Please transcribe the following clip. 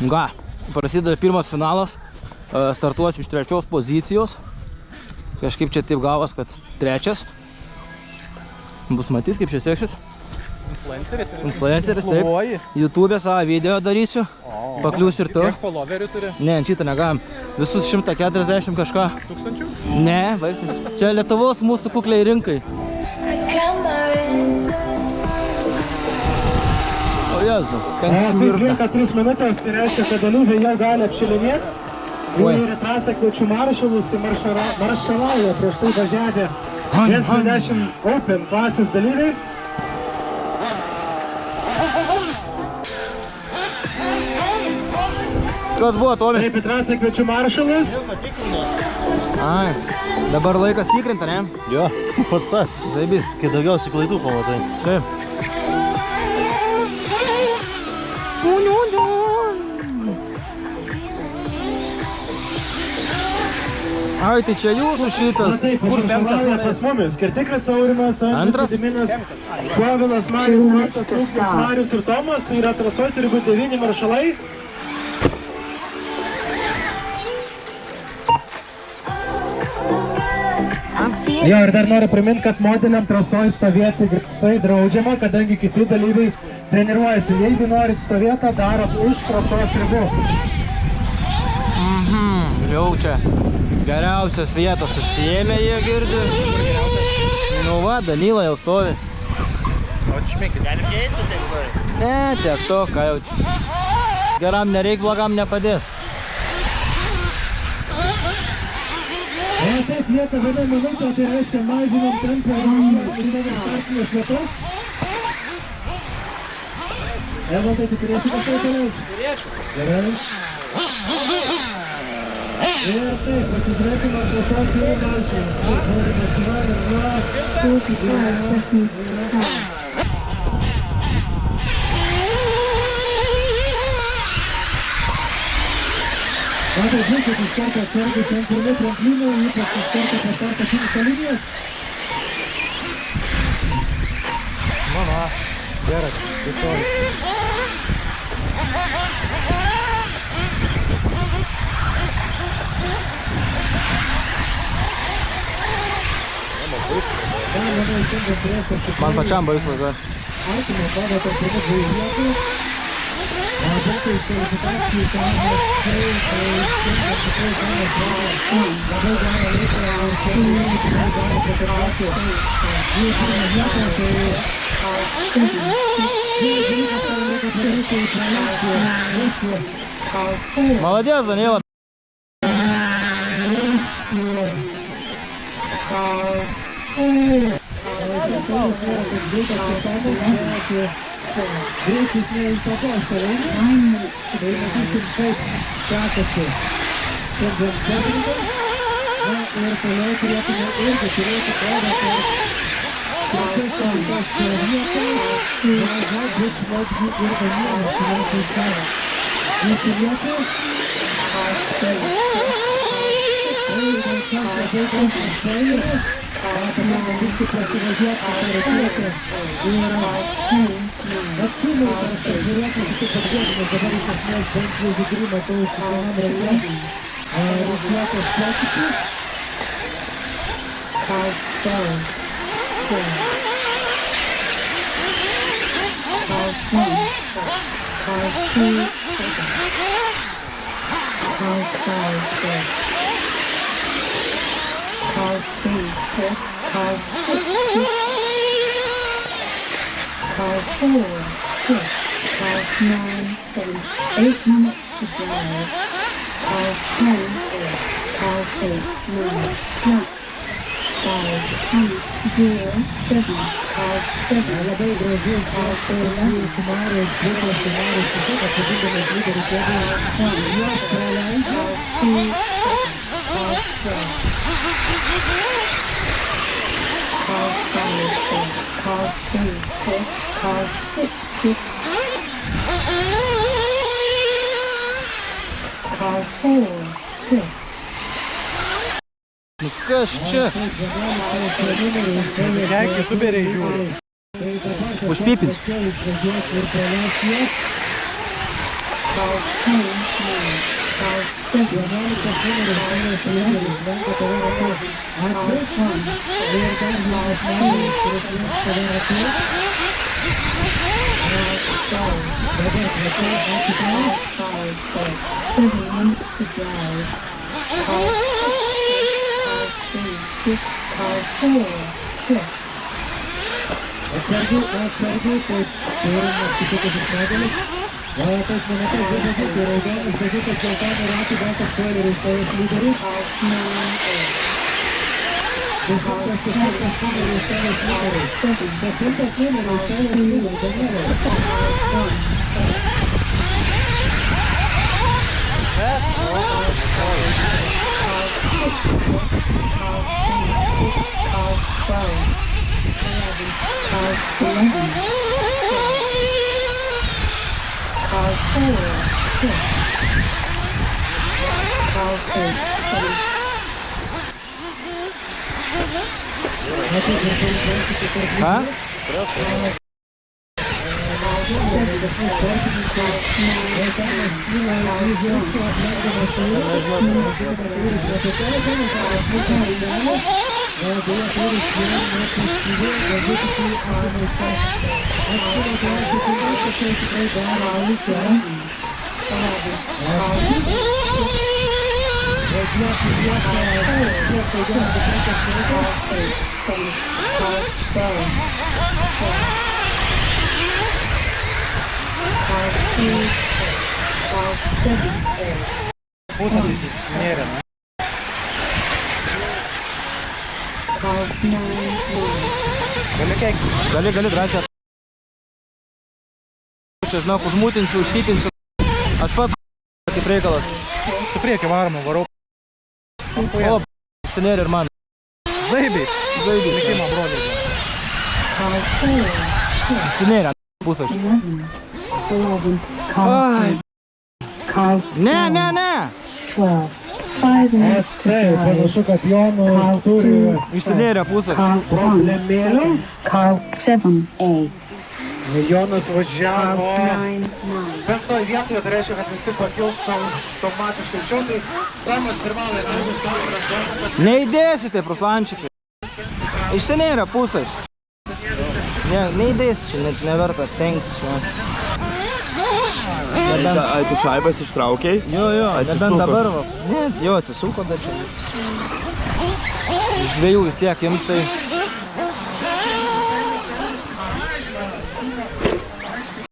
Ką, prasideda pirmas finalas, startuosiu iš 3 pozicijos. Kažkaip čia taip gavos, kad 3. Bus matyt, kaip čia seksis. Influenceris, taip. YouTube savo video darysiu. Pakliūs ir tu. Kiek followerių turi? Ne, šitą negalim. Visus 140 kažką. Tūkstančių? Ne, vaikai. Čia Lietuvos mūsų kukliai rinkai. O Jezu, ten smirda. Lieka 3 minutės, tai reiškia, kad dalyviai jau gali apšilinėti. Ir į trasą kviečiu maršalus, tai maršalauja prieš tai važiavę 10 Open klasės dalyviai. Kas buvo, Tomi? Taip, į trasą kviečiu maršalus. Ai, dabar laikas tikrinta, ne? Jo, pats tas. Zaibys. Kai daugiausiai klaidų pamatai. Taip. Ai, tai čia jūsų šitas. Kur 5 pas mumis? Kertiklis Aurimas, Antras? Gediminas, Povilas, Marius, Martas, Trūkis, Marius ir Tomas. Tai yra trasoj, turi būti 9 maršalai. Jo, ir dar noriu priminti, kad modeliam trasoj stovėti griežtai draudžiama, kadangi kiti dalyviai treniruojasi. Jeigu norit stovėti, darot už trasos ribų. Jau čia geriausias vietas susijėmė, jie girdi. Nu va, Danila jau stovi. O čmėkis. Galim keistis, jeigu nori? Ne, tiek to, ką jau čia. Geram nereik, blogam nepadės. O taip, lieka 1 minutė, tai reiškia mažinam tempą ir startinės vietas. Evo, tai tu turėsi kažkai toliau? Turėsiu. Gerai. Ir taip, pasižiūrėkime, ar trasos yra maršalas. Taip, norime suvarę, Matai, žiūrėkit, iš karto atsargiai ten pirmi tramplinai, ypač iš karto per startą finišo linijos. Mama, gerai, įtoli. Man pačiam baisu, kad. Artimo pagal per pirmų 2 vietų. Dėkui iš kvalifikacijų kamas, tikrai kamas bravo. Labai gerą laiką ir tikrai gali patirvati. Jų pirmą vietą, tai dalykas tavo reikia padaryti į pralenkti. Молодец, Данила. Greitis neįtakos tavai, tai matysim, kaip sekasi šiandien džebrininkams. Na ir toliau turėtume irgi turėti progą per 3 vietą, galbūt netgi ir Danielas turėtų savo. Jūsų vietą, tai labai daug matome, kad visi prasivažiuoti parašiuoti ir atsiminti, aš žiūrėkime, kaip atgėdime dabar iš esmės bent jau vidury matau kiekvienam rate rikiuotas pokyčius. Car 4, 6, car 9, 7, 8 minutes to drive. Car 10, car 8, 9, 10, 5, 0, 7, car 7. Labai gražiai Sumarės, Sumarės, tiesiog atsakydamas lyderį kėdų. Juos praleidžia. Car 3, 6, car 6, 6, car 4, 6. Nu kas čia? Kiek YouTuberiai žiūri? Užpipins. Ką? Pusę nėra, ne? Gali keikti. Gali drąsiai. Čia, žinok, užmūtinsiu, užkytinsiu. Aš pats kaip reikalas. Su priekį varoma, varau. O, senėri ir man. Zaibiai. Zaibiai. Likimo broliai. Senėri, pusaš. 11. Ai. Carl Ne, ne, ne. 12. 5 minutes to Taip, drive. panašu, kad Jonas turi Išsinėrė pusaš. Carl 1. problemėlę. Carl 7A. Jonas Carl važiavo 9. 9. penktoje vietoje, tai reiškia, kad visi pakils automatiškai. Čia tai Samas pirmauja, nebus savo. Neįdėsite, Ruslančikai. Išsinėrė pusaš. Ne, neįdėsi čia, net neverta stengtis. Ai, tu šaibas ištraukiai? Jo, Atsisuko. nebent dabar, va. Ne, jo, atsisuko, bet čia. Iš dviejų vis tiek, jums tai